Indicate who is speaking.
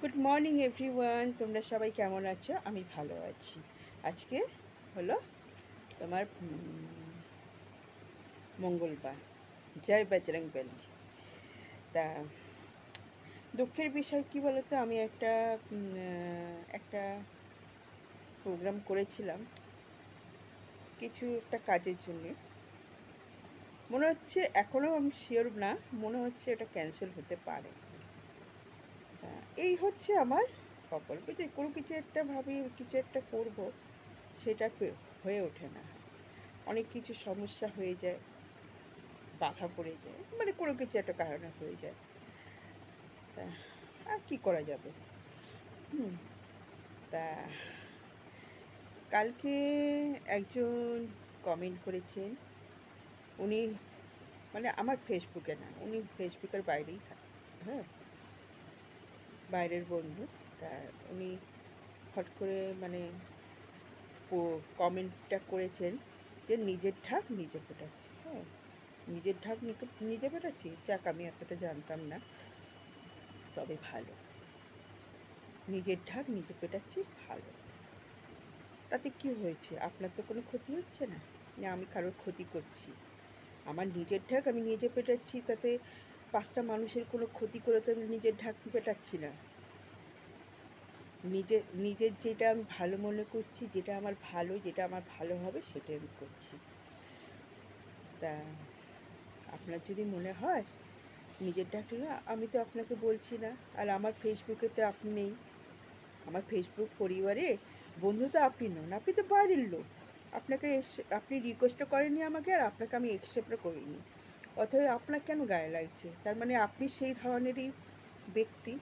Speaker 1: Good morning everyone, তোমরা সবাই কেমন আছো? আমি ভালো আছি। আজকে হলো তোমার মঙ্গলবার। জয় বজরংবলী। তা দুঃখের বিষয় কি বলো তো, আমি একটা প্রোগ্রাম করেছিলাম কিছু একটা কাজের জন্যে। মনে হচ্ছে, এখনও আমি শিওর না, মনে হচ্ছে এটা ক্যান্সেল হতে পারে। তা এই হচ্ছে আমার কপাল, বুঝলি? কোনো কিছু একটা ভাবি, কিছু একটা করব, সেটা হয়ে ওঠে না। অনেক কিছু সমস্যা হয়ে যায়, বাধা পড়ে যায়, মানে কোনো কিছু একটা কারণে হয়ে যায়। তা আর কি করা যাবে? হুম। তা কালকে একজন কমেন্ট করেছেন। উনি মানে আমার ফেসবুকে না, উনি ফেসবুকের বাইরেই থাকে। হ্যাঁ, বাইরের বন্ধু। তা উনি হট করে মানে কমেন্টটা করেছেন যে নিজের ঢাক নিজে পেটাচ্ছি। হ্যাঁ, নিজের ঢাক নিজে পেটাচ্ছি, যাক আমি এতটা জানতাম না, তবে ভালো। নিজের ঢাক নিজে পেটাচ্ছি, ভালো। তাতে কি হয়েছে? আপনার তো কোনো ক্ষতি হচ্ছে না, না আমি কারোর ক্ষতি করছি। আমার নিজের ঢাক আমি নিজে পেটাচ্ছি, তাতে ৫টা মানুষের কোনো ক্ষতি করে তো আমি নিজের ঢাক পেটাচ্ছি না। নিজের যেটা আমি ভালো মনে করছি, যেটা আমার ভালো, যেটা আমার ভালো হবে, সেটাই আমি করছি। তা আপনার যদি মনে হয় নিজের ঢাকটা না, আমি তো আপনাকে বলছি না। আর আমার ফেসবুকে তো আপনি নেই। আমার ফেসবুক পরিবারে বন্ধু তো আপনি নন, আপনি তো বাইরের লোক। আপনি রিকোয়েস্টও করেননি আমাকে, আর আপনাকে আমি অ্যাকসেপ্টও করিনি। অতএব আপনার কেন গায়ে লাগছে? তার মানে আপনি সেই ধরনেরই ব্যক্তি।